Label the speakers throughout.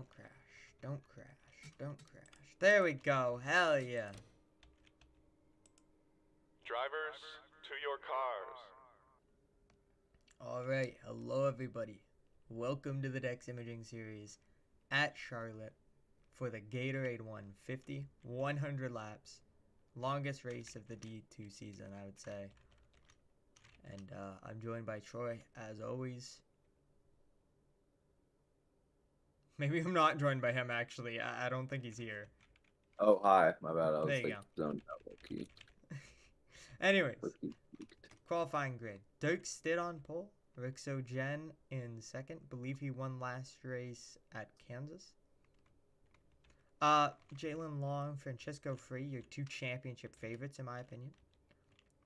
Speaker 1: Don't crash. Don't crash. Don't crash. There we go. Hell yeah.
Speaker 2: Drivers, to your cars.
Speaker 1: Alright, hello everybody. Welcome to the Dex Imaging Series at Charlotte for the Gatorade 150, 100 laps. Longest race of the D2 season, I would say. And I'm joined by Troy, as always. Maybe I'm not joined by him, actually. I don't think he's here.
Speaker 3: Oh, hi. My bad. I was
Speaker 1: There you
Speaker 3: like zoned out low-key.
Speaker 1: Anyways,
Speaker 3: Low-key.
Speaker 1: qualifying grid. Dirk Stitt on pole. Rixo Jen in second. Believe he won last race at Kansas. Jalen Long, Francisco Free, your two championship favorites in my opinion.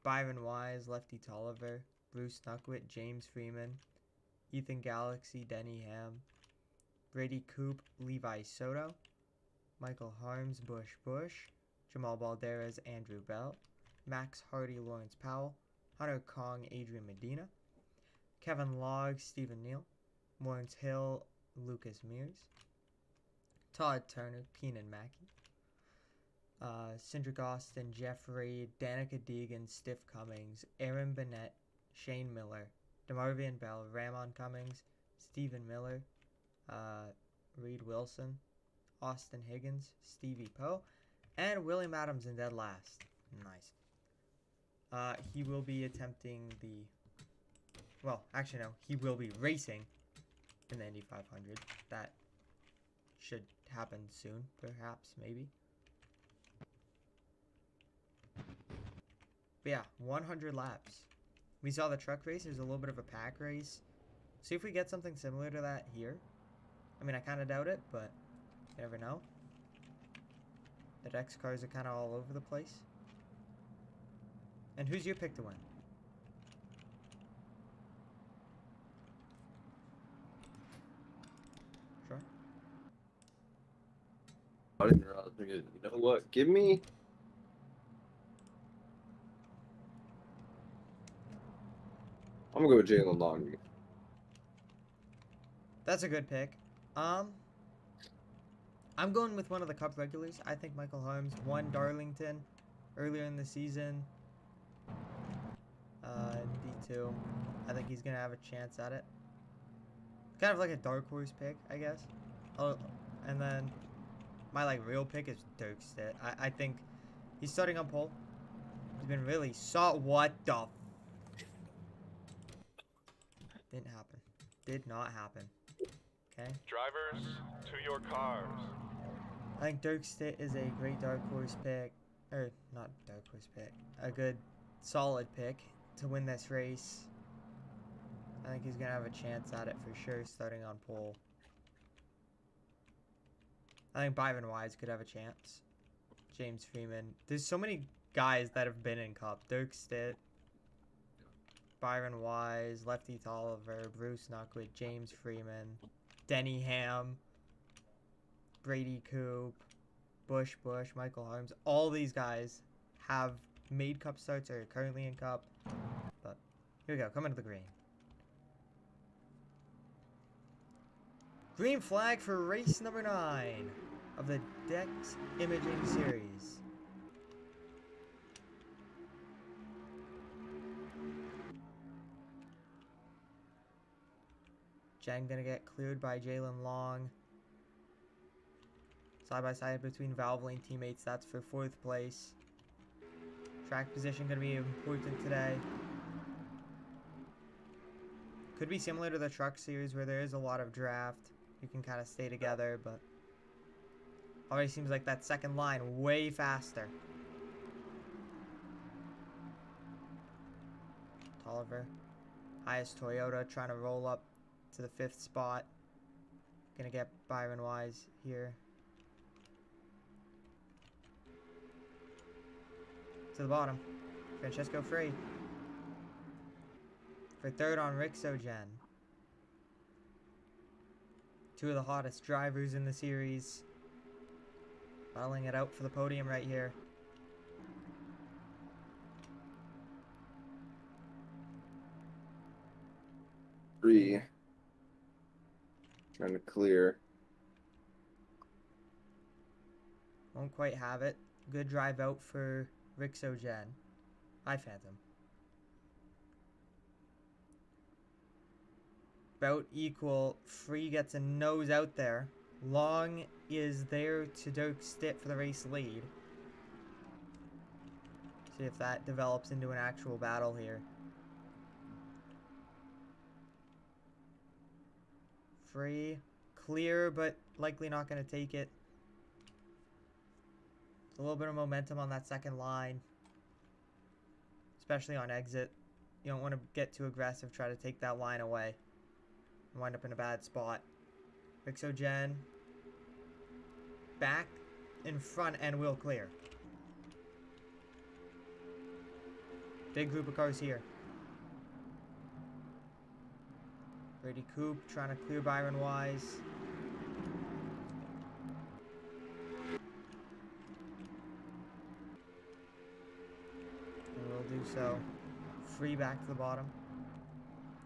Speaker 1: Byron Wise, Lefty Tolliver, Bruce Nuckwit, James Freeman, Ethan Galaxy, Denny Ham, Brady Coop, Levi Soto, Michael Harms, Bush, Jamal Balderas, Andrew Bell, Max Hardy, Lawrence Powell, Hunter Kong, Adrian Medina, Kevin Logg, Stephen Neal, Lawrence Hill, Lucas Mears, Todd Turner, Keenan Mackey, Cindric Austin, Jeff Reed, Danica Deegan, Stiff Cummings, Aaron Bennett, Shane Miller, DeMarvian Bell, Ramon Cummings, Stephen Miller, Reed Wilson, Austin Higgins, Stevie Poe, and William Adams in dead last. Nice. He will be attempting the... Well, actually no. He will be racing in the Indy 500. That should happen soon, perhaps, maybe. But yeah, 100 laps. We saw the truck race. There's a little bit of a pack race. See if we get something similar to that here. I mean, I kind of doubt it, but you never know. The Dex cars are kind of all over the place. And who's your pick to win? Sure.
Speaker 3: I didn't realize. You know what? Give me. I'm gonna go with Jalen Long.
Speaker 1: That's a good pick. I'm going with one of the Cup regulars. I think Michael Harms won Darlington earlier in the season. D2. I think he's going to have a chance at it. Kind of like a dark horse pick, I guess. Oh, and then my real pick is Dirk Stitt. I think he's starting on pole. He's been really what the didn't happen. Did not happen. Okay.
Speaker 2: Drivers, to your cars.
Speaker 1: I think Dirk Stitt is a great dark horse pick. Or, not dark horse pick. A good, solid pick to win this race. I think he's going to have a chance at it for sure, starting on pole. I think Byron Wise could have a chance. James Freeman. There's so many guys that have been in Cup. Dirk Stitt, Byron Wise, Lefty Tolliver, Bruce Nuckwit, James Freeman, Denny Ham, Brady Coop, Bush, Michael Harms. All these guys have made Cup starts or are currently in Cup. But here we go. Coming to the green. Green flag for race number 9 of the Dex Imaging Series. Jen gonna get cleared by Jalen Long. Side by side between Valvoline teammates. That's for 4th place. Track position gonna be important today. Could be similar to the truck series where there is a lot of draft. You can kind of stay together, but already seems like that second line way faster. Tolliver, highest Toyota, trying to roll up to the 5th spot. Gonna get Byron Wise here. To the bottom. Francisco Free. For 3rd on Rixo Jen. Two of the hottest drivers in the series. Battling it out for the podium right here.
Speaker 3: Three. Trying to clear.
Speaker 1: Won't quite have it. Good drive out for Rixogen. Hi, Phantom. About equal. Free gets a nose out there. Long is there to Dirk Stitt for the race lead. See if that develops into an actual battle here. Free. Clear, but likely not going to take it. A little bit of momentum on that second line. Especially on exit. You don't want to get too aggressive. Try to take that line away. And wind up in a bad spot. Rixogen. Back in front and will clear. Big group of cars here. Brady Coop trying to clear Byron Wise. And will do so. Free back to the bottom.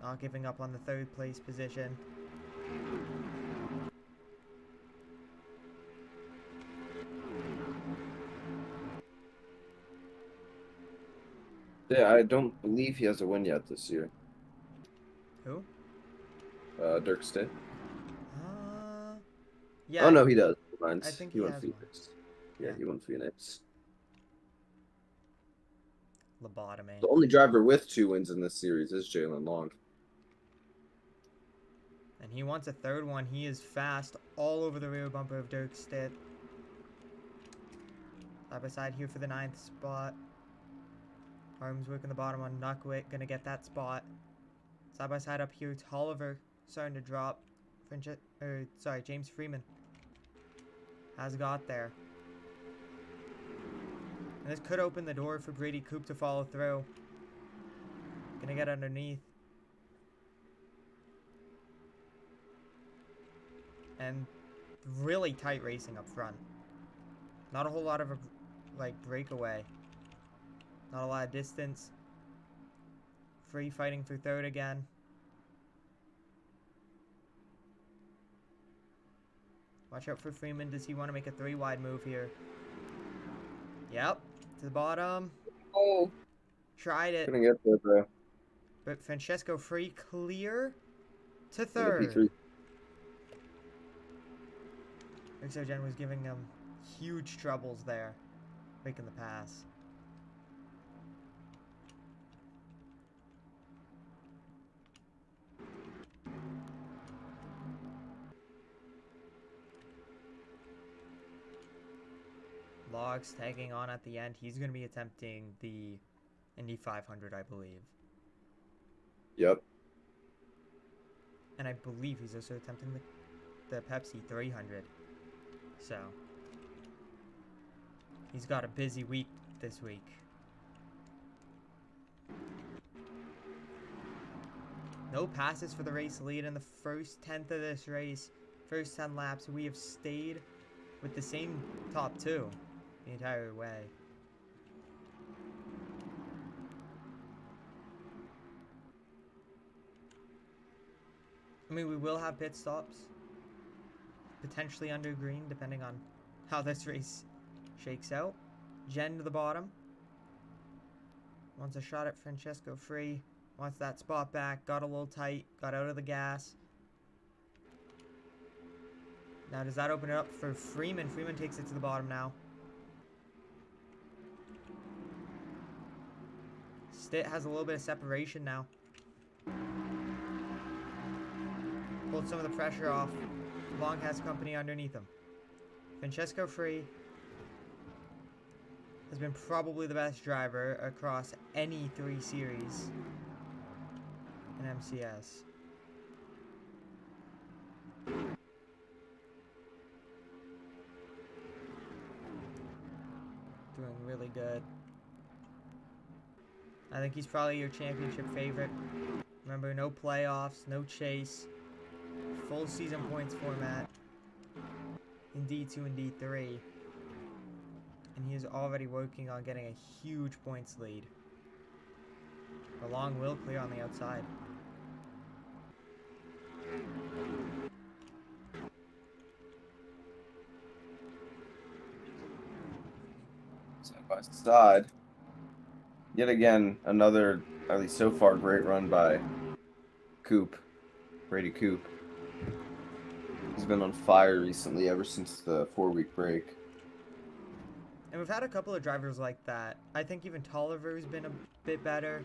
Speaker 1: Not giving up on the third place position.
Speaker 3: Yeah, I don't believe he has a win yet this year.
Speaker 1: Who?
Speaker 3: Dirk Stitt.
Speaker 1: Yeah.
Speaker 3: Oh no, he does.
Speaker 1: I think he
Speaker 3: won
Speaker 1: has
Speaker 3: Phoenix.
Speaker 1: one.
Speaker 3: Yeah, he won Phoenix.
Speaker 1: Lobotomy.
Speaker 3: The only driver with 2 wins in this series is Jalen Long.
Speaker 1: And he wants a third one. He is fast all over the rear bumper of Dirk Stitt. Side by side here for the 9th spot. Arms working the bottom on Nuckwit. Gonna get that spot. Side by side up here. Tolliver starting to drop. James Freeman has got there. And this could open the door for Brady Coop to follow through. Gonna get underneath. And really tight racing up front. Not a whole lot of breakaway. Not a lot of distance. Free fighting for third again. Watch out for Freeman. Does he want to make a 3-wide move here? Yep. To the bottom.
Speaker 3: Oh.
Speaker 1: Tried it.
Speaker 3: Gonna get there, bro.
Speaker 1: But Francesco Free clear to third.
Speaker 3: P3.
Speaker 1: Rixogen was giving him huge troubles there. Making the pass. Logs tagging on at the end. He's going to be attempting the Indy 500, I believe.
Speaker 3: Yep.
Speaker 1: And I believe he's also attempting the Pepsi 300. So, he's got a busy week this week. No passes for the race lead in the first 10th of this race. First 10 laps, we have stayed with the same top 2 the entire way. I mean, we will have pit stops. Potentially under green, depending on how this race shakes out. Jen to the bottom. Wants a shot at Francesco Free. Wants that spot back. Got a little tight. Got out of the gas. Now, does that open it up for Freeman? Freeman takes it to the bottom now. Stitt has a little bit of separation now. Pulled some of the pressure off. Long has company underneath him. Francesco Free has been probably the best driver across any 3 series in MCS. Doing really good. I think he's probably your championship favorite. Remember, no playoffs, no chase. Full season points format in D2 and D3. And he is already working on getting a huge points lead. The Long will clear on the outside.
Speaker 3: Side by side. Yet again, another, at least so far, great run by Coop. Brady Coop. He's been on fire recently ever since the 4-week break.
Speaker 1: And we've had a couple of drivers like that. I think even Tolliver's been a bit better.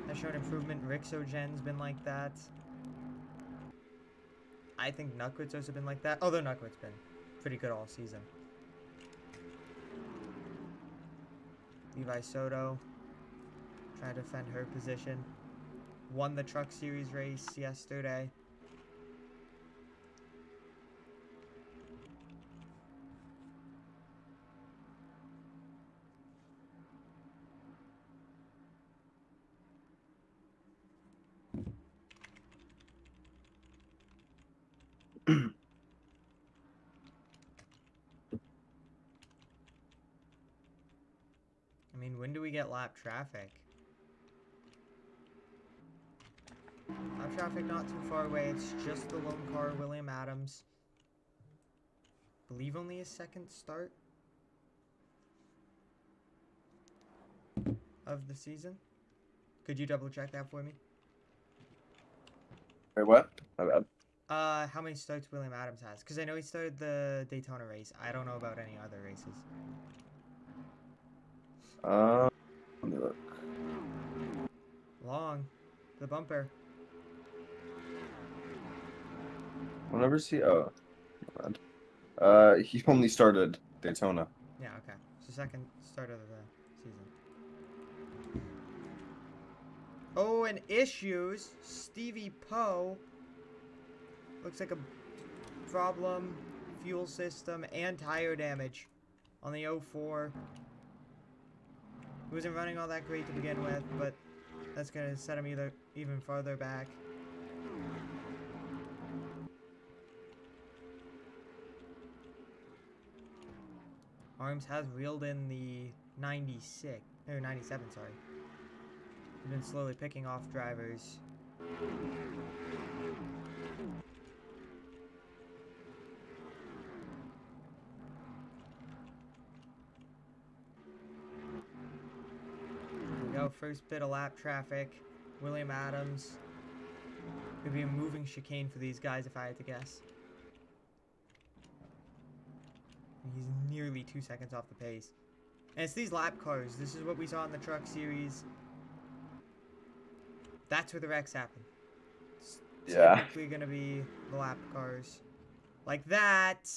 Speaker 1: Has shown improvement. Rixogen's been like that. I think Nuckwit's also been like that. Although Nuckwit's been pretty good all season. Levi Soto trying to defend her position. Won the Truck Series race yesterday. I mean, when do we get lap traffic? Lap traffic not too far away. It's just the lone car, William Adams. I believe only his second start of the season. Could you double check that for me?
Speaker 3: Wait, what? My bad.
Speaker 1: How many starts William Adams has? Because I know he started the Daytona race. I don't know about any other races.
Speaker 3: Let me look.
Speaker 1: Long. The bumper.
Speaker 3: Whenever he, oh, my bad. He only started Daytona.
Speaker 1: Yeah, okay. It's the second start of the season. Oh, and issues. Stevie Poe. Looks like a problem. Fuel system and tire damage on the 04. He wasn't running all that great to begin with, but that's going to set him even farther back. Arms has reeled in the 97, sorry. He's been slowly picking off drivers. Here we go, first bit of lap traffic. William Adams. Could be a moving chicane for these guys if I had to guess. He's nearly 2 seconds off the pace. And it's these lap cars. This is what we saw in the Truck Series. That's where the wrecks happen. It's typically going to be the lap cars. Like that.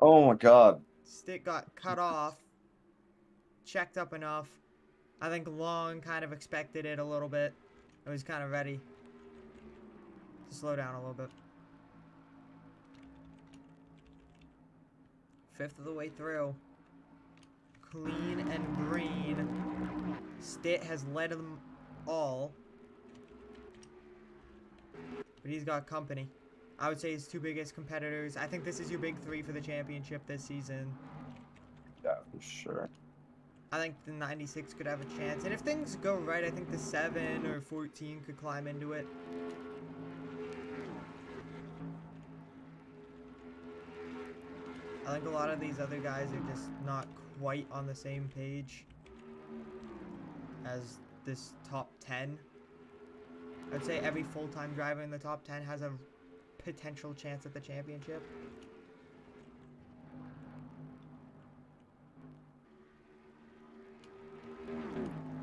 Speaker 3: Oh my god.
Speaker 1: Stick got cut off. Checked up enough. I think Long kind of expected it a little bit. It was kind of ready to slow down a little bit. Fifth of the way through. Clean and green. Stitt has led them all. But he's got company. I would say his two biggest competitors. I think this is your big three for the championship this season.
Speaker 3: Yeah, for sure.
Speaker 1: I think the 96 could have a chance. And if things go right, I think the 7 or 14 could climb into it. I think a lot of these other guys are just not quite on the same page as this top 10. I'd say every full-time driver in the top 10 has a potential chance at the championship.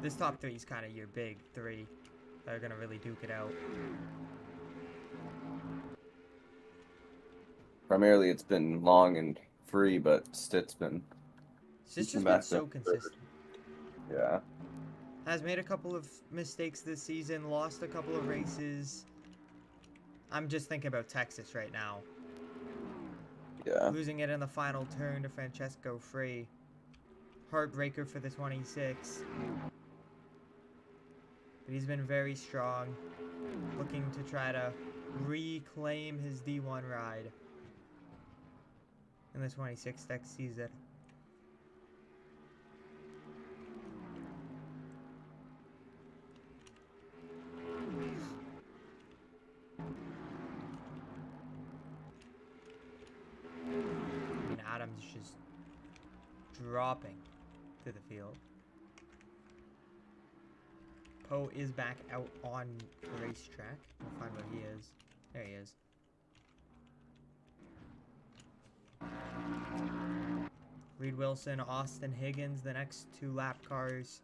Speaker 1: This top 3 is kind of your big 3 that are going to really duke it out.
Speaker 3: Primarily, it's been Long and Free, but Stitt's been...
Speaker 1: It's just been so consistent.
Speaker 3: Yeah.
Speaker 1: Has made a couple of mistakes this season, lost a couple of races. I'm just thinking about Texas right now.
Speaker 3: Yeah.
Speaker 1: Losing it in the final turn to Francesco Free. Heartbreaker for the 26. But he's been very strong. Looking to try to reclaim his D1 ride in the 26 next season. I mean, Adams just dropping to the field. Poe is back out on the racetrack. We'll find where he is. There he is. Reed Wilson, Austin Higgins, the next 2 lap cars.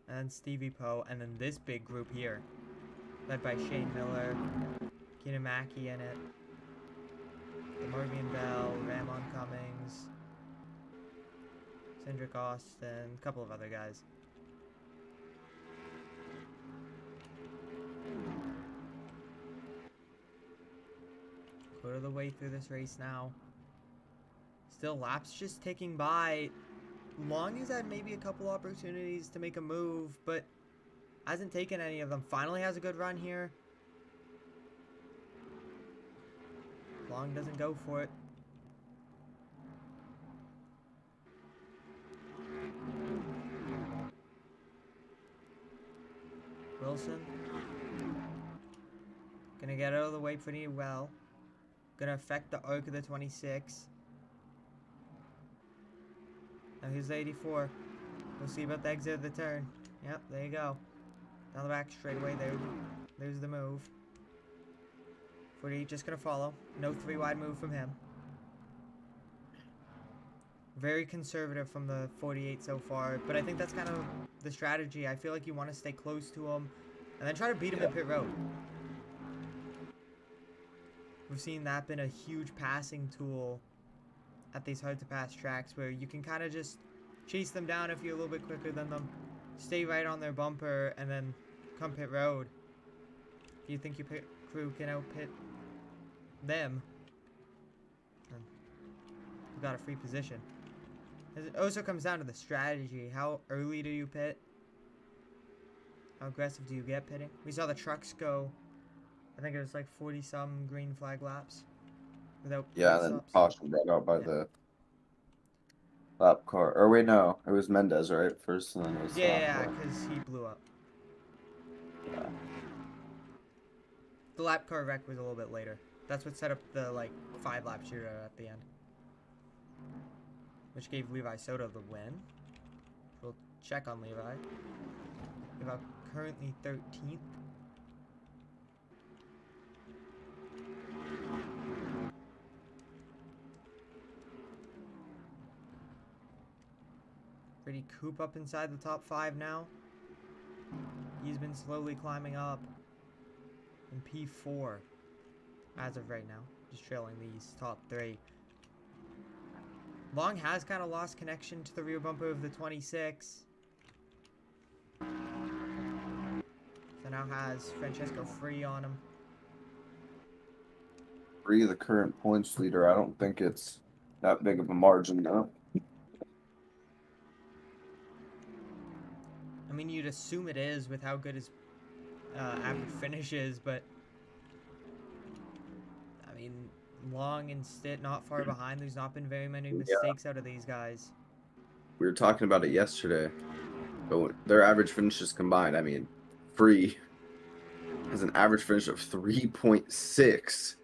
Speaker 1: And then Stevie Poe. And then this big group here. Led by Shane Miller, Keenan Mackey in it. Morgan Bell, Ramon Cummings, Cindric Austin, a couple of other guys. Quarter of the way through this race now. Still laps just ticking by. Long has had maybe a couple opportunities to make a move, but hasn't taken any of them. Finally has a good run here. Long doesn't go for it. Wilson. Gonna get out of the way pretty well. Gonna affect the arc of the 26. Now here's the 84. We'll see about the exit of the turn. Yep, there you go. Down the back straightaway there. There's the move. 48 just gonna follow. No 3 wide move from him. Very conservative from the 48 so far, but I think that's kind of the strategy. I feel like you want to stay close to him and then try to beat him in pit road. We've seen that been a huge passing tool at these hard to pass tracks where you can kind of just chase them down if you're a little bit quicker than them, stay right on their bumper, and then come pit road. If you think your pit crew can outpit them, then you've got a free position. It also comes down to the strategy. How early do you pit? How aggressive do you get pitting? We saw the trucks go, I think it was like 40-some green flag laps without pit
Speaker 3: Yeah, and then
Speaker 1: stops.
Speaker 3: caution brought out by the lap car. Or wait, no, it was Mendez, right? First, and then it was the lap
Speaker 1: Yeah,
Speaker 3: car.
Speaker 1: because he blew up.
Speaker 3: Yeah.
Speaker 1: The lap car wreck was a little bit later. That's what set up the like 5-lap shootout at the end, which gave Levi Soto the win. We'll check on Levi. Levi currently 13th. Pretty Coop up inside the top 5 now. He's been slowly climbing up in P4 as of right now, just trailing these top 3. Long has kind of lost connection to the rear bumper of the 26. So now has Francesco Free on him.
Speaker 3: Free, the current points leader. I don't think it's that big of a margin, though.
Speaker 1: I mean, you'd assume it is with how good his average finish is, but I mean, Long and Stitt not far behind. There's not been very many mistakes out of these guys.
Speaker 3: We were talking about it yesterday, but their average finishes combined, I mean, Free has an average finish of 3.6,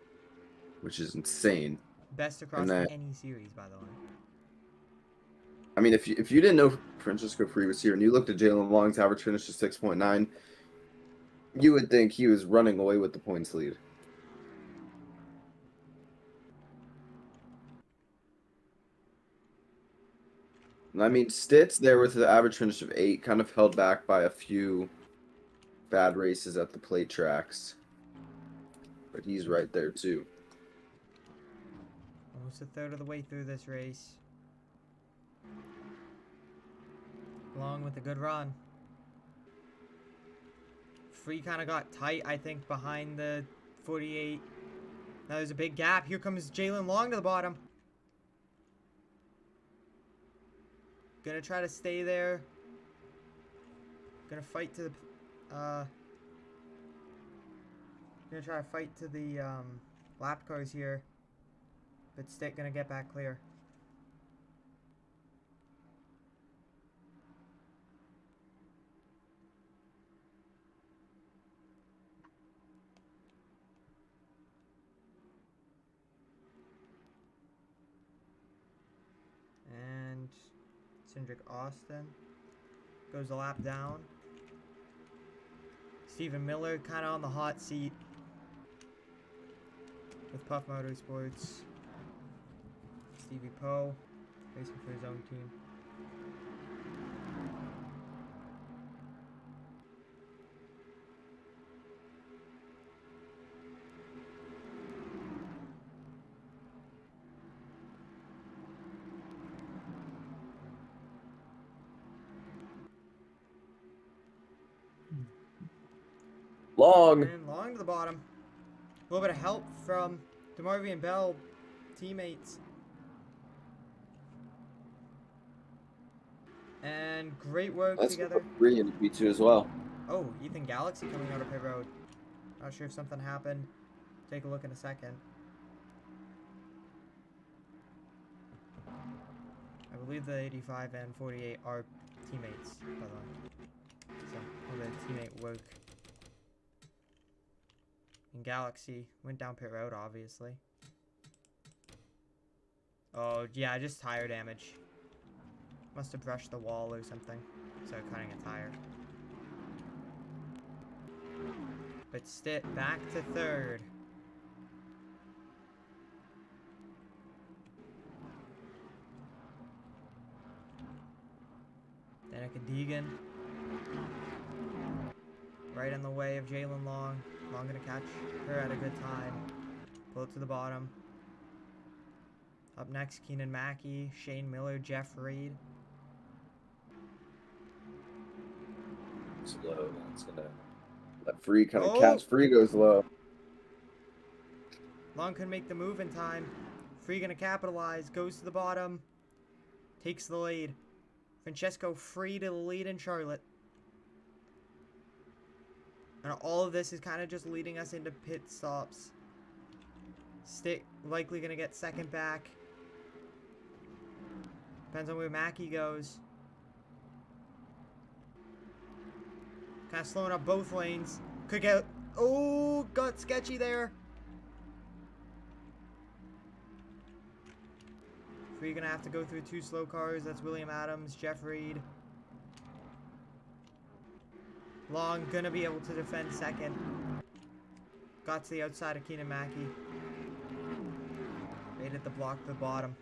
Speaker 3: which is insane.
Speaker 1: Best across any series, by the way.
Speaker 3: I mean, if you didn't know Francesco Free was here and you looked at Jalen Long's average finish of 6.9, you would think he was running away with the points lead. And I mean, Stitt's there with the average finish of 8, kind of held back by a few bad races at the plate tracks. But he's right there, too.
Speaker 1: Almost a third of the way through this race. Long with a good run. Free kind of got tight, I think, behind the 48. Now there's a big gap. Here comes Jalen Long to the bottom. Gonna try to stay there. Gonna fight to the... gonna try to fight to the lap cars here. But Stitt gonna get back clear. Cindric Austin goes a lap down. Stephen Miller kind of on the hot seat with Puff Motorsports. Stevie Poe racing for his own team.
Speaker 3: Long.
Speaker 1: And long to the bottom. A little bit of help from DeMarvian Bell teammates. And great work
Speaker 3: That's
Speaker 1: together.
Speaker 3: 3 in P2 as well.
Speaker 1: Oh, Ethan Galaxy coming out of pit road. Not sure if something happened. Take a look in a second. I believe the 85 and 48 are teammates, by the way. So, a little bit of teammate work. And Galaxy went down pit road, obviously. Oh, yeah, just tire damage. Must have brushed the wall or something. So cutting a tire. But Stitt back to third. Danica Deegan. Right in the way of Jalen Long. Long gonna catch her at a good time. Pull it to the bottom. Up next, Keenan Mackey, Shane Miller, Jeff Reed.
Speaker 3: Slow. That's gonna let Free kind of catch. Free goes low.
Speaker 1: Long couldn't make the move in time. Free gonna capitalize. Goes to the bottom. Takes the lead. Francesco Free to the lead in Charlotte. And all of this is kind of just leading us into pit stops. Stitt likely gonna get second back. Depends on where Mackey goes. Kind of slowing up both lanes. Could get... Oh, got sketchy there. Free gonna have to go through 2 slow cars. That's William Adams, Jeff Reed. Long gonna be able to defend second. Got to the outside of Keenan Mackey. Made it the block to the bottom.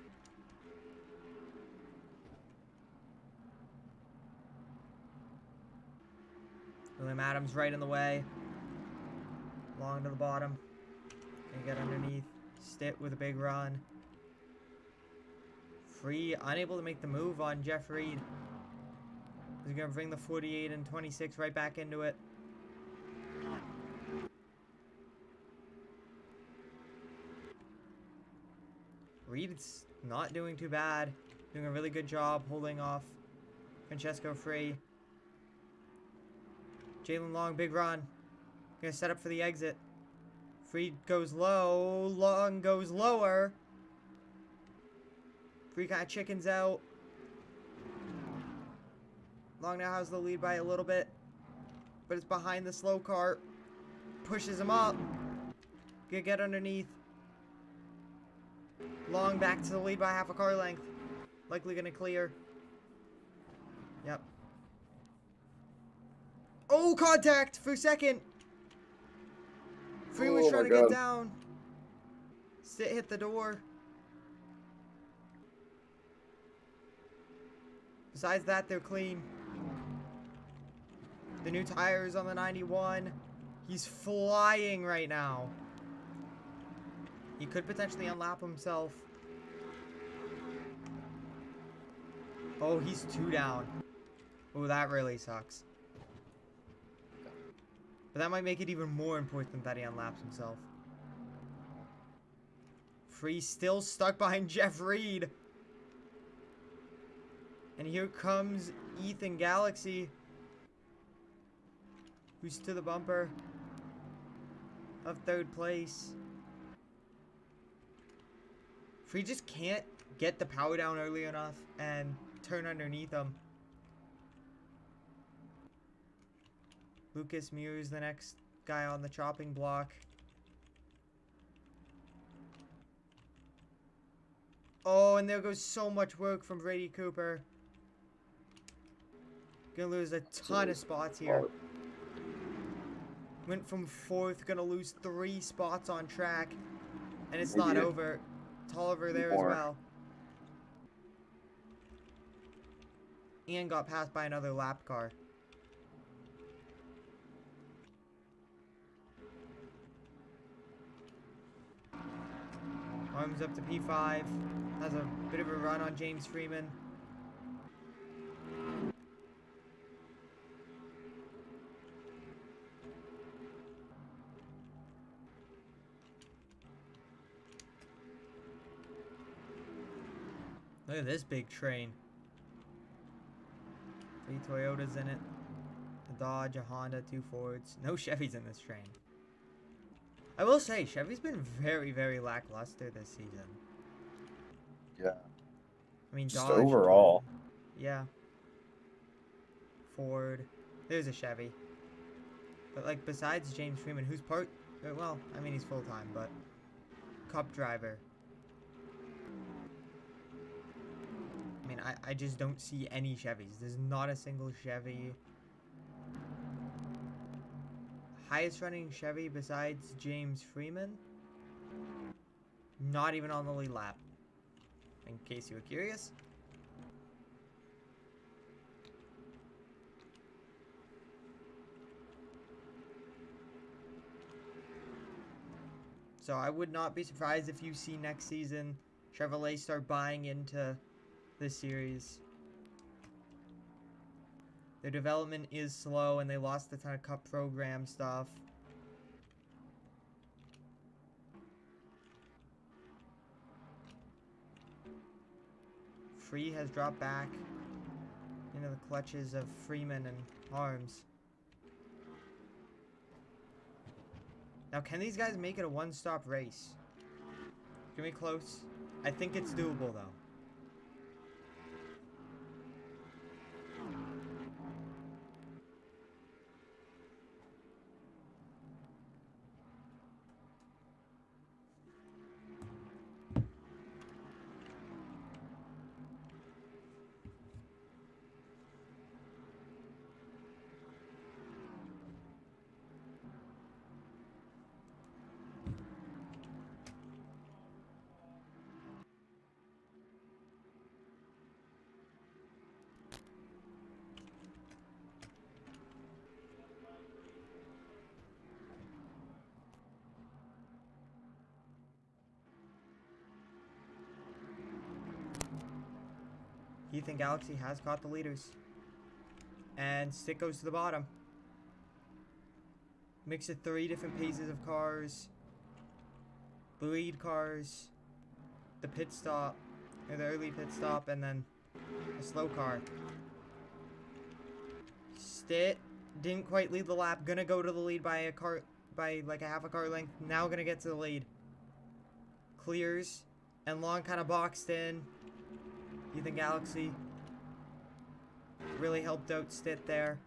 Speaker 1: William Adams right in the way. Long to the bottom. Gonna get underneath. Stitt with a big run. Free unable to make the move on Jeff Reed. He's gonna bring the 48 and 26 right back into it. Reed's not doing too bad. Doing a really good job holding off Francesco Free. Jalen Long, big run. Gonna set up for the exit. Free goes low. Long goes lower. Free kind of chickens out. Long now has the lead by a little bit. But it's behind the slow car. Pushes him up. Gonna get underneath. Long back to the lead by half a car length. Likely gonna clear. Yep. Oh, contact for second. Free was trying to get down. Stitt hit the door. Besides that, they're clean. The new tires on the 91. He's flying right now. He could potentially unlap himself. Oh, he's 2 down. Oh, that really sucks. But that might make it even more important that he unlaps himself. Free still stuck behind Jeff Reed. And here comes Ethan Galaxy, who's to the bumper of 3rd place. Free just can't get the power down early enough and turn underneath him. Lucas Mewes, the next guy on the chopping block. Oh, and there goes so much work from Brady Cooper. Gonna lose a ton of spots here. Went from 4th, gonna lose 3 spots on track. And it's not over. Tolliver there as well. And got passed by another lap car. Arms up to P5. Has a bit of a run on James Freeman. Look at this big train. 3 Toyotas in it. A Dodge, a Honda, 2 Fords. No Chevys in this train. I will say, Chevy's been very, very lackluster this season.
Speaker 3: Yeah.
Speaker 1: I mean,
Speaker 3: Just
Speaker 1: Dodge,
Speaker 3: overall.
Speaker 1: yeah. Ford. There's a Chevy. But, like, besides James Freeman, who's well, I mean, he's full-time, but Cup driver. I mean, I just don't see any Chevys. There's not a single Chevy. Highest running Chevy besides James Freeman? Not even on the lead lap. In case you were curious. So I would not be surprised if you see next season Chevrolet start buying into this series. Their development is slow and they lost a ton of Cup program stuff. Free has dropped back into the clutches of Freeman and Arms. Now, can these guys make it a one-stop race? It's gonna be close. I think it's doable, though. Ethan Galaxy has caught the leaders. And Stick goes to the bottom. Mix of 3 different paces of cars. The lead cars. The pit stop. Or the early pit stop. And then a slow car. Stitt didn't quite lead the lap. Gonna go to the lead by like a half a car length. Now gonna get to the lead. Clears. And Long kind of boxed in. Ethan Galaxy really helped out Stitt there.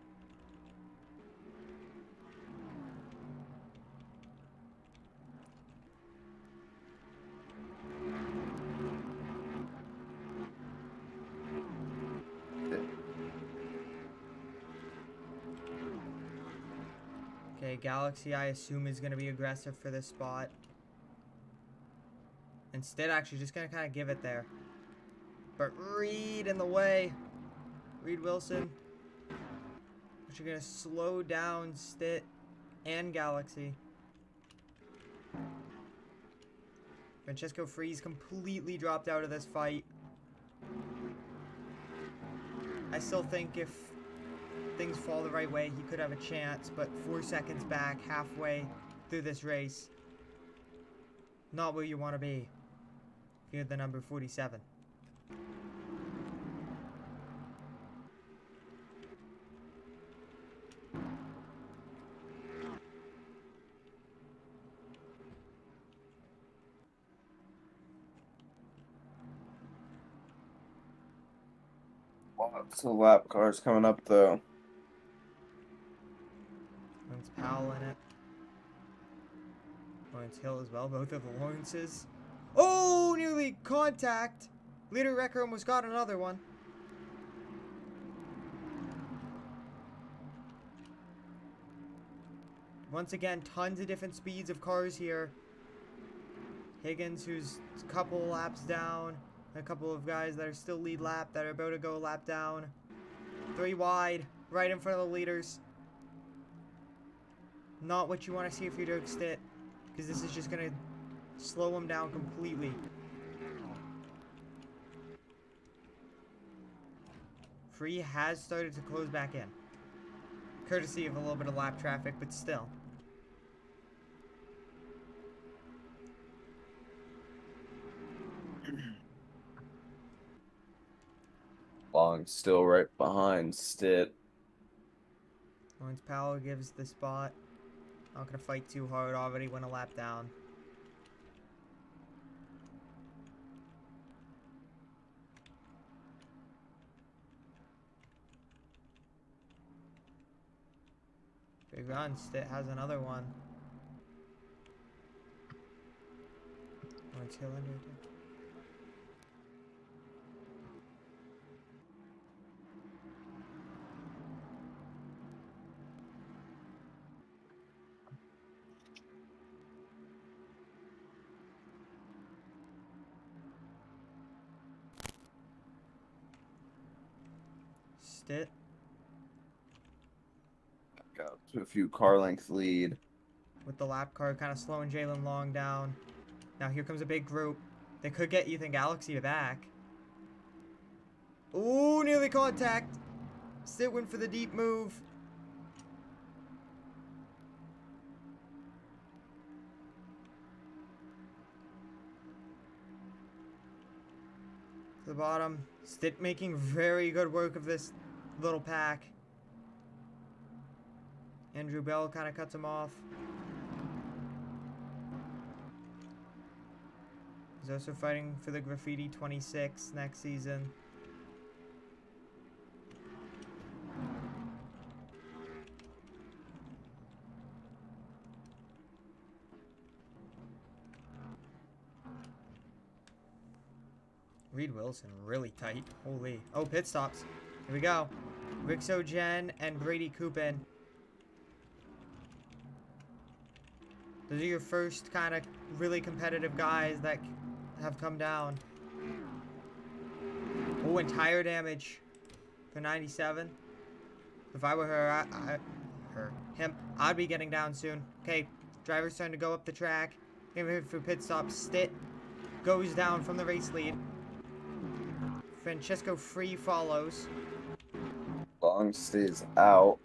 Speaker 1: Okay, Galaxy I assume is going to be aggressive for this spot. And Stitt actually just going to kind of give it there. But Reed in the way. Reed Wilson. Which are going to slow down Stitt and Galaxy. Francesco Freeze completely dropped out of this fight. I still think if things fall the right way, he could have a chance. But 4 seconds back, halfway through this race. Not where you want to be. You're the number 47.
Speaker 3: Lots of lap cars coming up, though.
Speaker 1: Lawrence Powell in it. Lawrence Hill as well, both of the Lawrences. Oh, nearly contact. Leader Wrecker almost got another one. Once again, tons of different speeds of cars here. Higgins, who's a couple laps down. A couple of guys that are still lead lap that are about to go a lap down. 3 wide, right in front of the leaders. Not what you want to see if you're Dirk Stitt, because this is just going to slow him down completely. Free has started to close back in. Courtesy of a little bit of lap traffic, but still.
Speaker 3: Long still right behind Stitt.
Speaker 1: Lawrence Powell gives the spot. Not going to fight too hard, already went a lap down. Big run, Stitt has another one. Lawrence Hill under it. Stitt.
Speaker 3: Got to a few car length lead.
Speaker 1: With the lap car kind of slowing Jalen Long down. Now here comes a big group. They could get Ethan Galaxy back. Ooh, nearly contact. Stitt went for the deep move. To the bottom. Stitt making very good work of this little pack. Andrew Bell kind of cuts him off. He's also fighting for the Graffiti 26 next season. Reed Wilson really tight. Holy. Oh, pit stops. Here we go. Rixo Jen and Brady Coopin. Those are your first kind of really competitive guys that have come down. Oh, and tire damage for 97. If I were her, him, I'd be getting down soon. Okay, driver's trying to go up the track. Here for pit stop. Stitt goes down from the race lead. Francesco Free follows.
Speaker 3: Long stays out.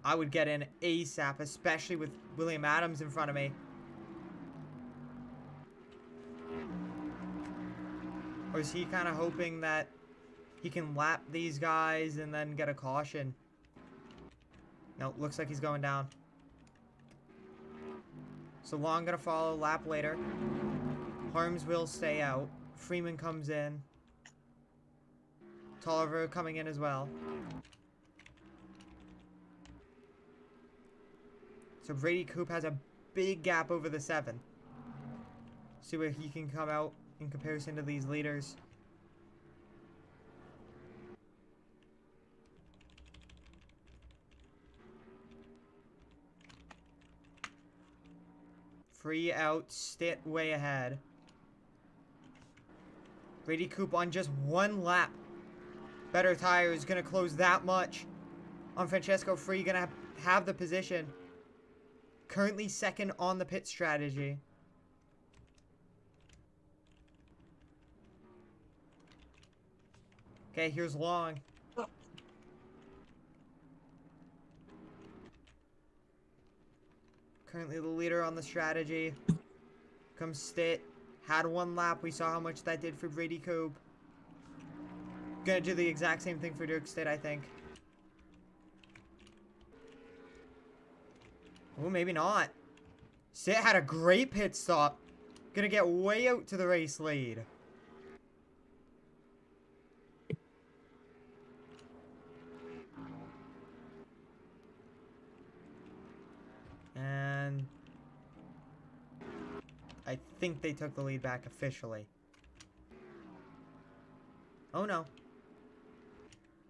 Speaker 1: I would get in ASAP, especially with William Adams in front of me. Or is he kind of hoping that he can lap these guys and then get a caution? No, looks like he's going down. So Long gonna follow, lap later. Harms will stay out. Freeman comes in. Tolliver coming in as well. So Brady Coop has a big gap over the 7. See where he can come out in comparison to these leaders. Free out, Stitt way ahead. Brady Coop on just 1 lap. Better tire is going to close that much on Francesco Free. Going to have the position. Currently second on the pit strategy. Okay, here's Long. Currently the leader on the strategy. Comes Stitt. Had 1 lap. We saw how much that did for Brady Coop. Gonna do the exact same thing for Dirk Stitt, I think. Oh, maybe not. Stitt had a great pit stop. Gonna get way out to the race lead. And I think they took the lead back officially. Oh no.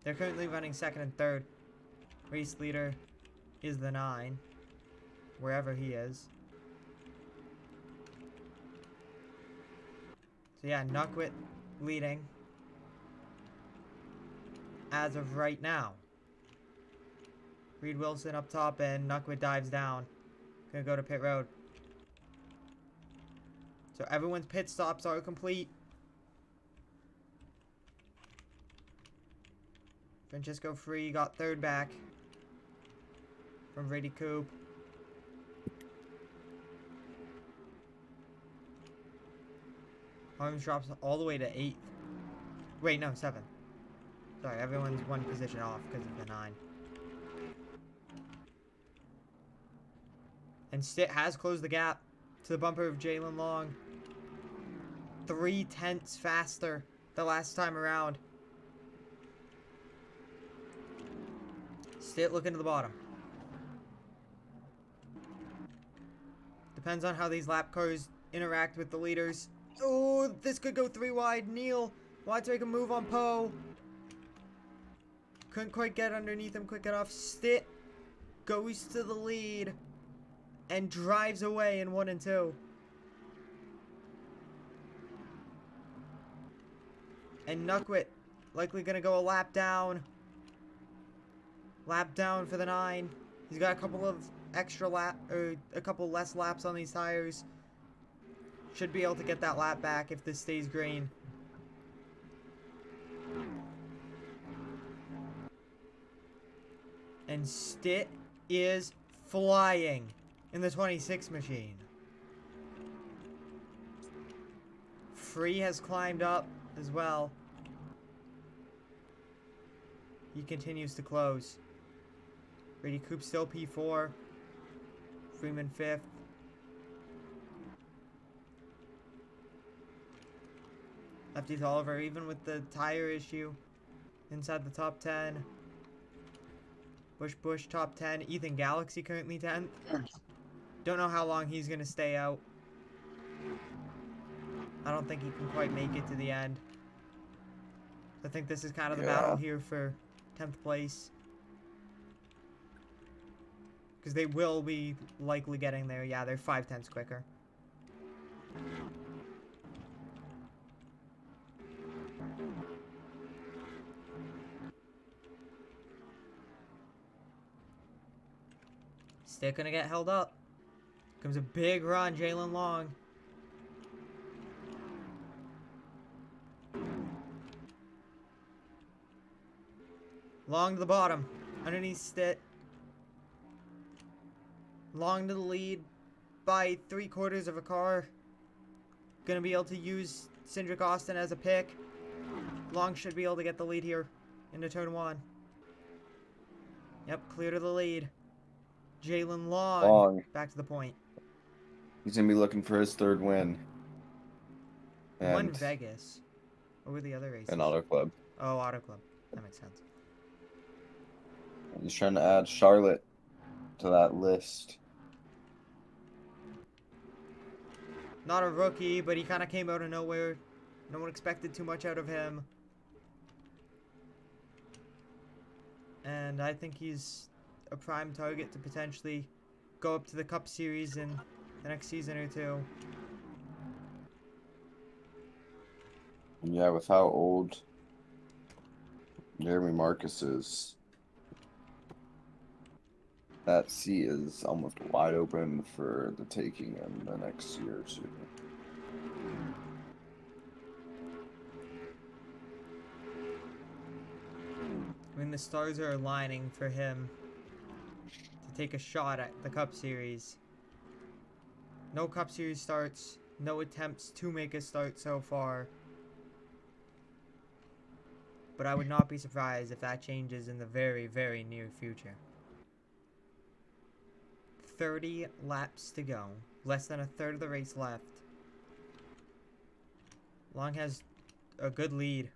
Speaker 1: They're currently running 2nd and 3rd. Race leader is the 9, wherever he is. So yeah, Nuckwit leading as of right now. Reed Wilson up top and Nuckwit dives down. Gonna go to pit road. So everyone's pit stops are complete. Francesco Free got third back from Brady Coop. Arms drops all the way to 8th. Wait, no, 7th. Sorry, everyone's one position off because of the 9. And Stitt has closed the gap to the bumper of Jalen Long. 3/10 faster the last time around. Stitt looking to the bottom. Depends on how these lap cars interact with the leaders. Oh, this could go 3 wide. Neal wanted to make a move on Poe. Couldn't quite get underneath him quick enough. Stitt goes to the lead and drives away in 1 and 2. And Nuckwit likely going to go a lap down. Lap down for the 9. He's got a couple of extra or a couple less laps on these tires. Should be able to get that lap back if this stays green. And Stitt is flying in the 26 machine. Free has climbed up as well. He continues to close. Brady Coop still P4. Freeman 5th. Lefty Tolliver, even with the tire issue, inside the top 10. Bush top 10. Ethan Galaxy currently 10th. Don't know how long he's going to stay out. I don't think he can quite make it to the end. I think this is kind of the battle here for 10th place. Because they will be likely getting there. Yeah, they're 5/10 quicker. Still gonna get held up. Comes a big run, Jalen Long. Long to the bottom, underneath Stitt. Long to the lead by 3/4 of a car. Gonna be able to use Cindric Austin as a pick. Long should be able to get the lead here into turn 1. Yep, clear to the lead. Jalen Long back to the point.
Speaker 3: He's going to be looking for his 3rd win. And
Speaker 1: Won Vegas. What were the other races?
Speaker 3: an Auto Club.
Speaker 1: Oh, Auto Club. That makes sense.
Speaker 3: He's trying to add Charlotte to that list.
Speaker 1: Not a rookie, but he kind of came out of nowhere. No one expected too much out of him. And I think he's a prime target to potentially go up to the Cup Series in the next season or 2.
Speaker 3: Yeah, with how old Jeremy Marcus is, that seat is almost wide open for the taking in the next year or 2.
Speaker 1: I mean, the stars are aligning for him to take a shot at the Cup Series. No Cup Series starts, no attempts to make a start so far. But I would not be surprised if that changes in the very, very near future. 30 laps to go. Less than a third of the race left. Long has a good lead.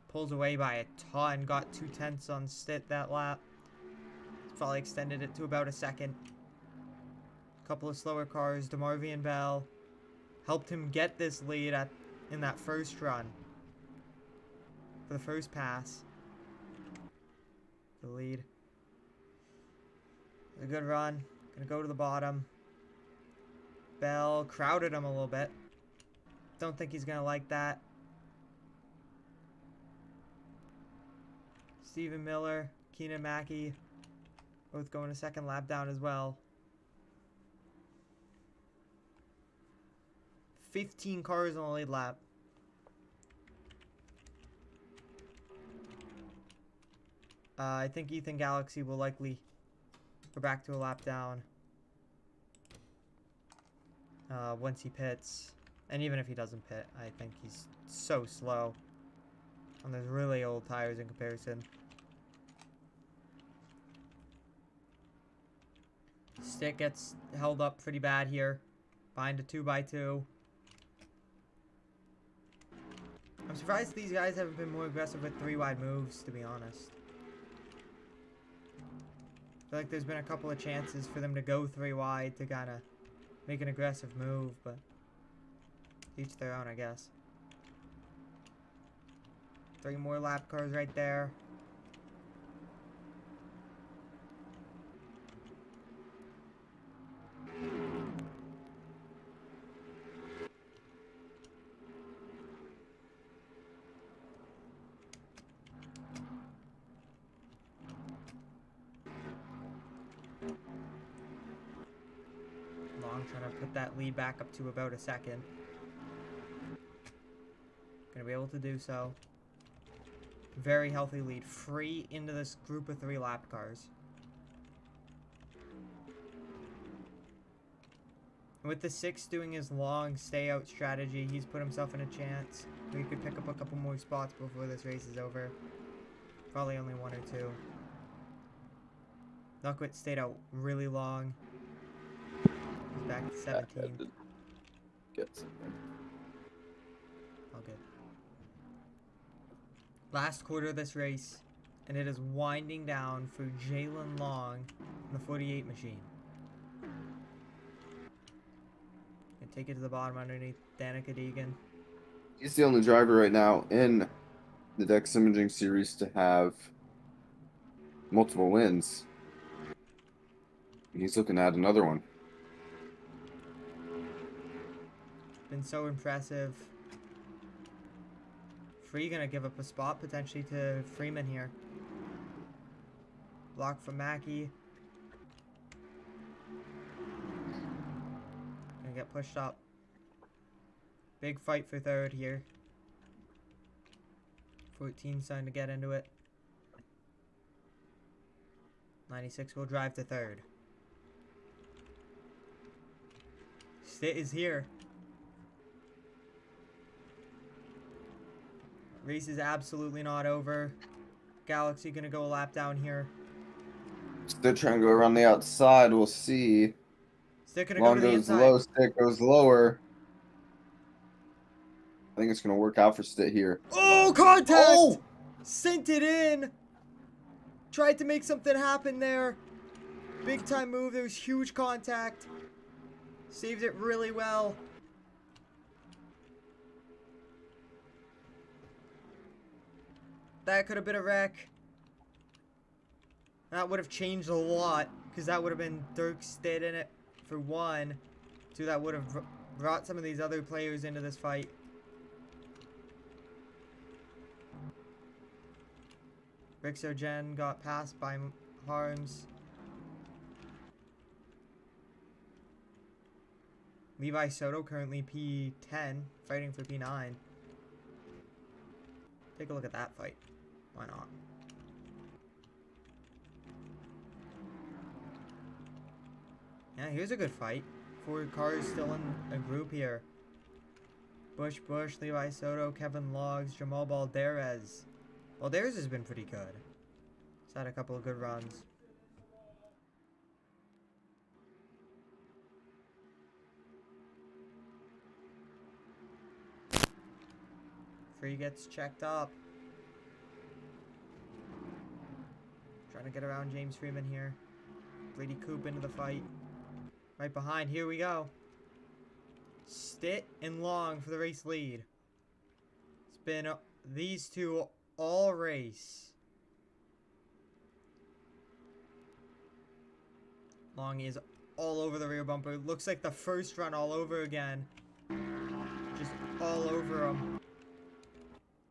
Speaker 1: Pulls away by a ton. Got 2/10 on Stitt that lap. Probably extended it to about a second. Couple of slower cars. DeMarvian Bell helped him get this lead in that first run. For the first pass. the lead. A good run. Gonna go to the bottom. Bell crowded him a little bit. Don't think he's gonna like that. Stephen Miller, Keenan Mackey, both going a second lap down as well. 15 cars on the lead lap. I think Ethan Galaxy will likely go back to a lap down once he pits. And even if he doesn't pit, I think he's so slow on those really old tires in comparison. Stick gets held up pretty bad here. Behind a 2x2. I'm surprised these guys haven't been more aggressive with 3-wide moves, to be honest. I feel like there's been a couple of chances for them to go 3-wide to kind of make an aggressive move, but each their own, I guess. 3 more lap cars right there. Long trying to put that lead back up to about a second. Gonna be able to do so. Very healthy lead. Free into this group of 3 lap cars. And with the 6 doing his long stay out strategy, he's put himself in a chance. We could pick up a couple more spots before this race is over. Probably only 1 or 2. Nuckwit stayed out really long. He's back to 17th.
Speaker 3: Get something.
Speaker 1: All good. Last quarter of this race, and it is winding down for Jalen Long in the 48 machine. Gonna take it to the bottom underneath Danica Deegan.
Speaker 3: He's the only driver right now in the Dex Imaging Series to have multiple wins. He's looking at another one.
Speaker 1: Been so impressive. Free gonna give up a spot potentially to Freeman here. Block from Mackey. Gonna get pushed up. Big fight for third here. 14 starting to get into it. 96 will drive to third. Stitt is here. Race is absolutely not over. Galaxy gonna go a lap down here.
Speaker 3: Still trying to go around the outside. We'll see.
Speaker 1: Stitt gonna
Speaker 3: Long
Speaker 1: go to the
Speaker 3: goes
Speaker 1: inside.
Speaker 3: low, Stitt goes lower. I think it's going to work out for Stitt here.
Speaker 1: Oh, contact!
Speaker 3: Oh!
Speaker 1: Sent it in. Tried to make something happen there. Big time move. There was huge contact. Saved it really well. That could have been a wreck. That would have changed a lot, because that would have been Dirk Stitt in it for 1. 2, that would have brought some of these other players into this fight. Rick Sargent got passed by Harms. Levi Soto currently P10, fighting for P9. Take a look at that fight. Why not? Yeah, here's a good fight. 4 cars still in a group here. Bush, Levi Soto, Kevin Logs, Jamal Balderas. Balderas has been pretty good. He's had a couple of good runs. Free gets checked up. Trying to get around James Freeman here. Brady Coop into the fight. Right behind, here we go. Stitt and Long for the race lead. It's been these two all race. Long is all over the rear bumper. Looks like the first run all over again. Just all over him.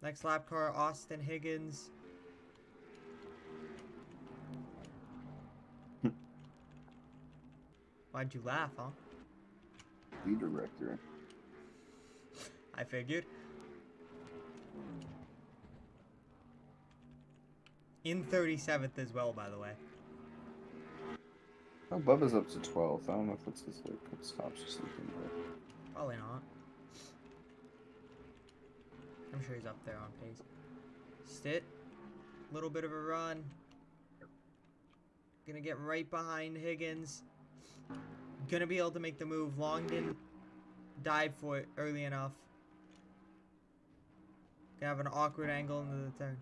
Speaker 1: Next lap car, Austin Higgins. Why'd you laugh, huh?
Speaker 3: Lead director.
Speaker 1: I figured. In 37th as well, by the way.
Speaker 3: Oh, Bubba's up to 12th. I don't know if it's his like pit stops or something, but
Speaker 1: Probably not. I'm sure he's up there on pace. Stitt. Little bit of a run. Gonna get right behind Higgins. Gonna be able to make the move. Long didn't dive for it early enough. Gonna have an awkward angle into the turn.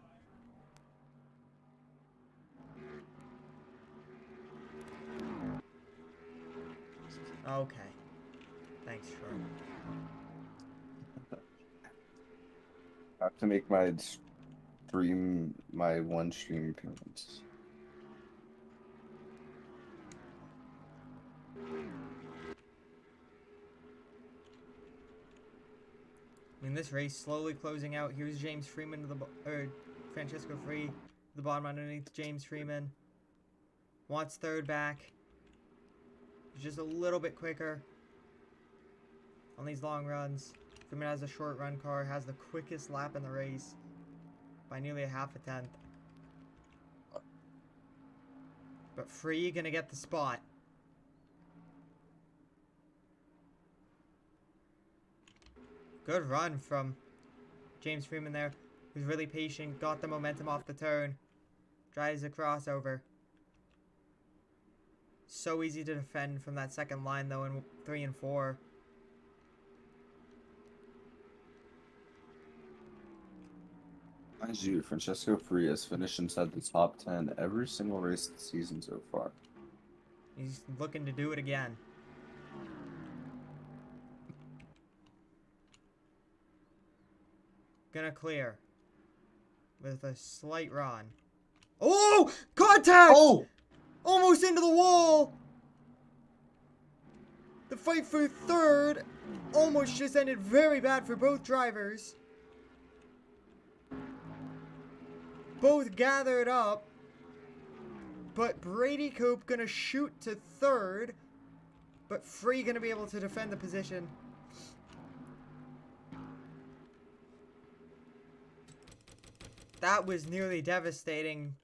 Speaker 1: Okay. Thanks, Troy.
Speaker 3: I have to make my one stream appearance.
Speaker 1: I mean, this race slowly closing out. Here's James Freeman to the Francesco Free, the bottom underneath James Freeman. Wants third back. Just a little bit quicker on these long runs. Freeman has a short run car, has the quickest lap in the race by nearly a half a tenth. But Free gonna get the spot. Good run from James Freeman there. Who's really patient, got the momentum off the turn. Drives the crossover. So easy to defend from that second line though in 3 and 4.
Speaker 3: Mind you, Francesco Free has finished inside the top 10 every single race this season so far.
Speaker 1: He's looking to do it again. Gonna clear with a slight run. Oh! Contact!
Speaker 3: Oh!
Speaker 1: Almost into the wall! The fight for third almost just ended very bad for both drivers. Both gathered up. But Brady Coop gonna shoot to third. But Free gonna be able to defend the position. That was nearly devastating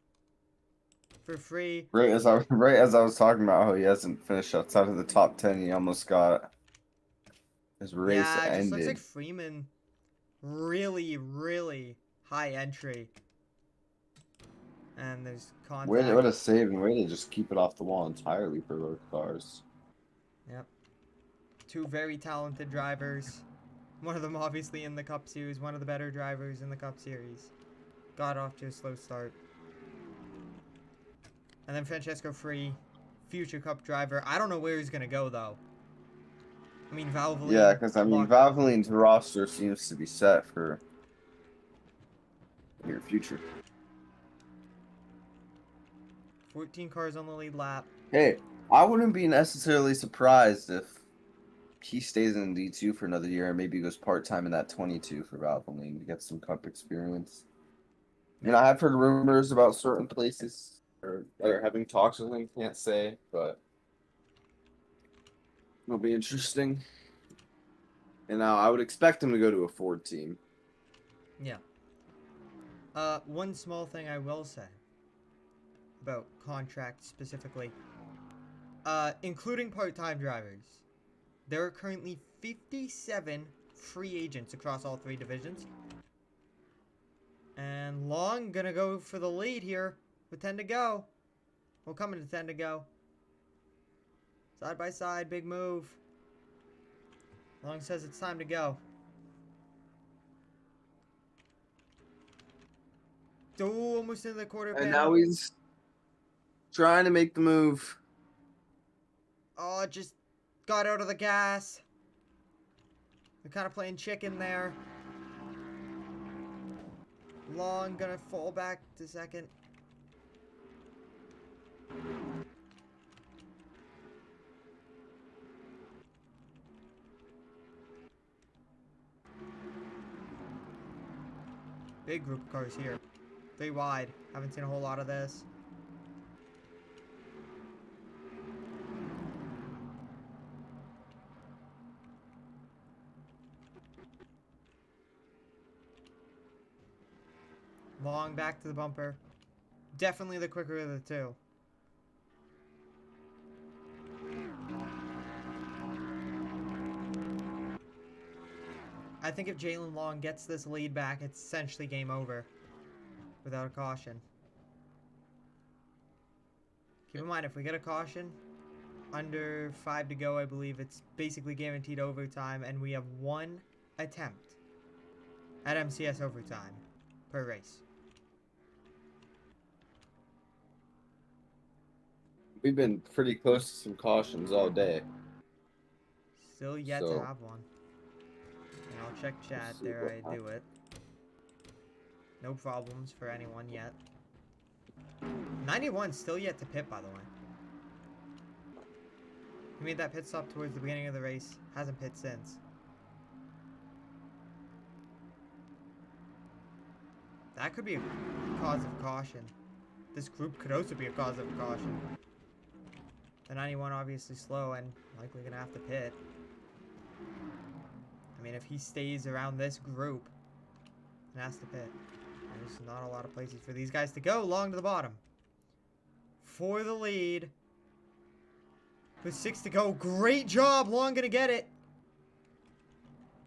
Speaker 1: for Free.
Speaker 3: Right as I was talking about how he hasn't finished outside of the top 10, he almost got his race
Speaker 1: Yeah, it just
Speaker 3: ended.
Speaker 1: looks like Freeman really, really high entry. And there's contact.
Speaker 3: What a saving way to just keep it off the wall entirely for both cars.
Speaker 1: Yep. Two very talented drivers. One of them obviously in the Cup Series, one of the better drivers in the Cup Series. Got off to a slow start. And then Francesco Free, future Cup driver. I don't know where he's going to go, though. I mean, Valvoline.
Speaker 3: Yeah, because I mean, Valvoline's roster seems to be set for the near future.
Speaker 1: 14 cars on the lead lap.
Speaker 3: Hey, I wouldn't be necessarily surprised if he stays in D2 for another year and maybe goes part-time in that 22 for Valvoline to get some Cup experience. You know, I've heard rumors about certain places or having talks with him, can't say, but it'll be interesting. And now I would expect him to go to a Ford team.
Speaker 1: Yeah. One small thing I will say about contracts specifically. Including part-time drivers, there are currently 57 free agents across all 3 divisions. And Long gonna go for the lead here with 10 to go. Well, coming to 10 to go. Side by side, big move. Long says it's time to go. Oh, almost into the quarter panel.
Speaker 3: And now he's trying to make the move.
Speaker 1: Oh, just got out of the gas. They're kind of playing chicken there. Long gonna fall back to second. Big group of cars here. 3 wide. Haven't seen a whole lot of this. Long back to the bumper. Definitely the quicker of the two. I think if Jalen Long gets this lead back, it's essentially game over. Without a caution. Keep in mind, if we get a caution, under 5 to go, I believe it's basically guaranteed overtime, and we have 1 attempt at MCS overtime per race.
Speaker 3: We've been pretty close to some cautions all day.
Speaker 1: Still yet to have one. And I'll check chat there, I do it. No problems for anyone yet. 91 still yet to pit, by the way. He made that pit stop towards the beginning of the race. Hasn't pit since. That could be a cause of caution. This group could also be a cause of caution. The 91 obviously slow and likely gonna have to pit. I mean, if he stays around this group and has to pit, there's not a lot of places for these guys to go. Long to the bottom. For the lead. With 6 to go. Great job. Long gonna get it.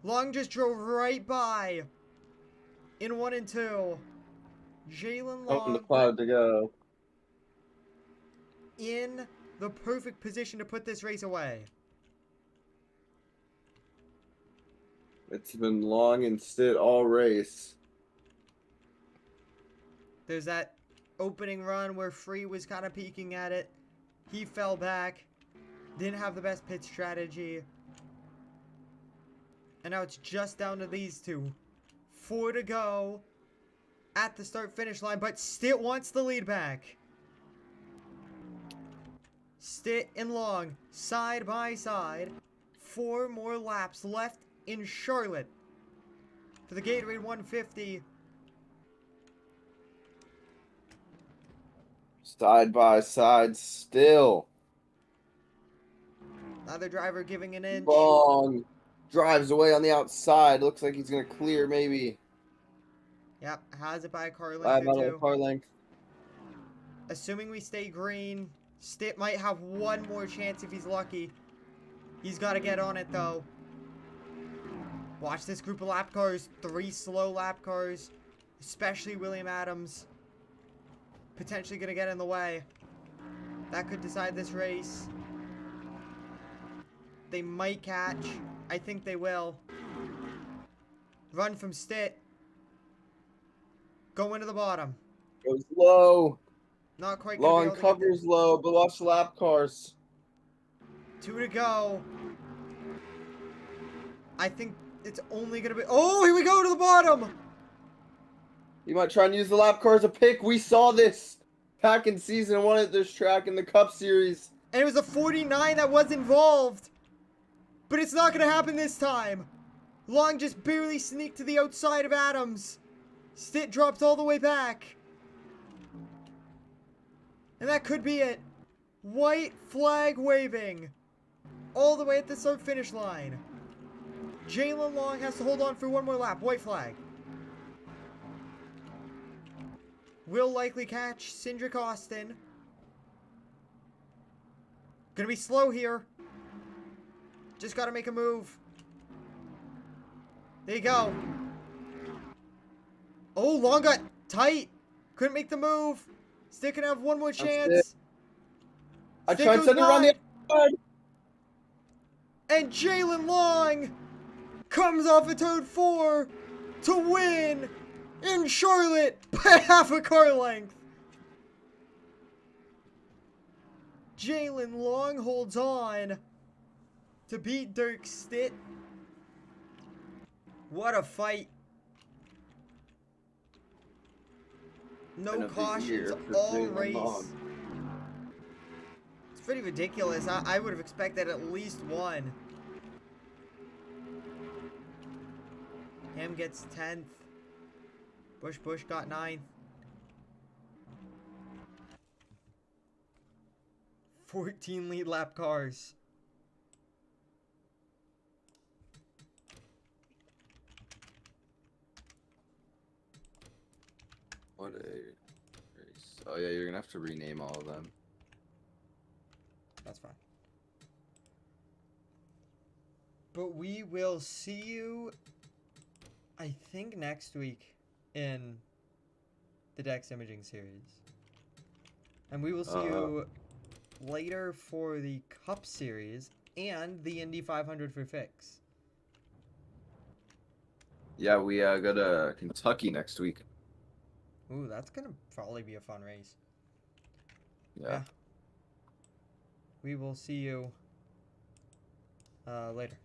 Speaker 1: Long just drove right by. In 1 and 2. Jalen Long.
Speaker 3: On the 5 to go.
Speaker 1: In the perfect position to put this race away.
Speaker 3: It's been Long and Stitt all race.
Speaker 1: There's that opening run where Free was kind of peeking at it. He fell back. Didn't have the best pit strategy. And now it's just down to these two. 4 to go at the start-finish line, but Stitt wants the lead back. Stitt and Long, side by side. 4 more laps left in Charlotte for the Gatorade 150.
Speaker 3: Side by side still.
Speaker 1: Another driver giving an inch.
Speaker 3: Long drives away on the outside. Looks like he's going to clear maybe.
Speaker 1: Yep, has it by a car
Speaker 3: 5
Speaker 1: length
Speaker 3: out
Speaker 1: or
Speaker 3: of
Speaker 1: two.
Speaker 3: a car length.
Speaker 1: Assuming we stay green, Stitt might have 1 more chance if he's lucky. He's got to get on it though. Watch this group of lap cars. 3 slow lap cars. Especially William Adams. Potentially going to get in the way. That could decide this race. They might catch. I think they will. Run from Stitt. Go into the bottom.
Speaker 3: Goes low.
Speaker 1: Not quite gonna be
Speaker 3: Long
Speaker 1: able to get
Speaker 3: covers low, but watch the lap cars.
Speaker 1: 2 to go. I think it's only going to be... Oh, here we go to the bottom.
Speaker 3: You might try and use the lap car as a pick. We saw this back in season 1 at this track in the Cup Series.
Speaker 1: And it was a 49 that was involved. But it's not going to happen this time. Long just barely sneaked to the outside of Adams. Stitt dropped all the way back. And that could be it. White flag waving. All the way at the start finish line. Jalen Long has to hold on for 1 more lap. White flag. Will likely catch Cindric Austin. Gonna be slow here. Just gotta make a move. There you go. Oh, Long got tight. Couldn't make the move. Stitt gonna have 1 more chance.
Speaker 3: I
Speaker 1: Stitt
Speaker 3: tried
Speaker 1: goes
Speaker 3: sending around the
Speaker 1: wide.
Speaker 3: outside.
Speaker 1: And Jalen Long comes off a turn 4 to win in Charlotte by half a car length. Jalen Long holds on to beat Dirk Stitt. What a fight. No cautions all race. It's pretty ridiculous. I would have expected at least 1. Him gets 10th. Bush got 9th. 14 lead lap cars.
Speaker 3: What a race. Oh yeah, you're gonna have to rename all of them.
Speaker 1: That's fine. But we will see you, I think, next week in the Dex Imaging series. And we will see you later for the Cup Series and the Indy 500 for Fix.
Speaker 3: Yeah, we go to Kentucky next week.
Speaker 1: Ooh, that's going to probably be a fun race.
Speaker 3: Yeah.
Speaker 1: We will see you later.